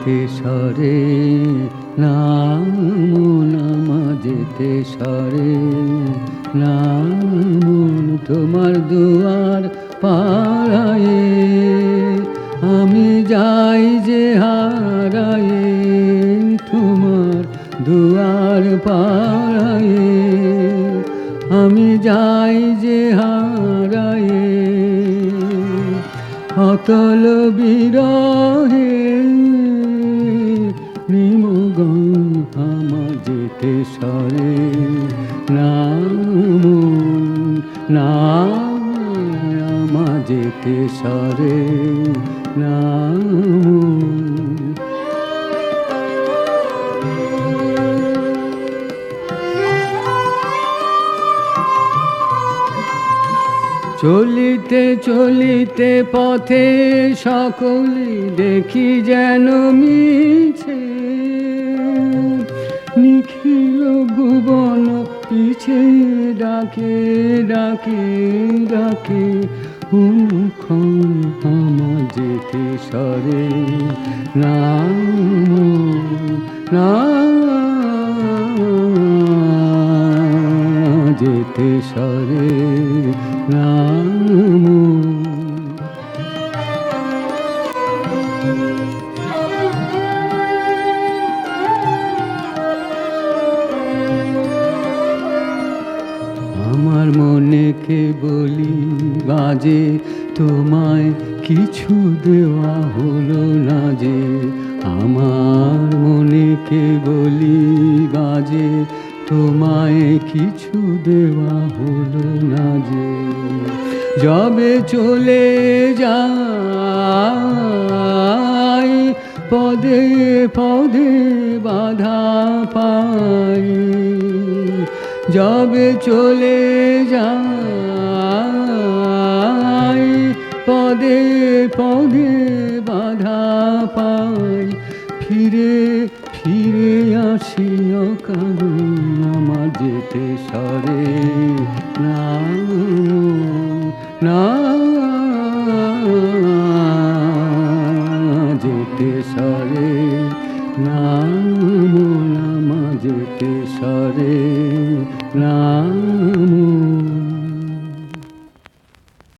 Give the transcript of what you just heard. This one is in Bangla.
যেতে সরে না, মন আমার যেতে সরে না, মন তোমার দুয়ার পাড়ায়ে আমি যাই যে হারায়ে, তোমার দুয়ার পাড়ায়ে আমি যাই যে হারায়ে, অতল বিরহে নিমগ্ন আমার যেতে সরে না, মন না আমার যেতে সরে না, মন। চলিতে চলিতে পথে সকলে দেখি যেন মিছে, নিখিল ভুবন পিছে ডাকে ডাকে ডাকে, অনুক্ষণ আমার যেতে সরে না, না যেতে সরে না, আমার মনে কে বলি বাজে তোমায় কিছু দেওয়া হলো না যে, আমার মনে কে বলি বাজে তোমায় কিছু দেওয়া হলো না যে, যবে চলে যাই পদে পদে বাধা পাই, যবে চলে যাই পদে পদে বাধা পাই, ফিরে ফিরে আসি কারণ আমার যেতে সরে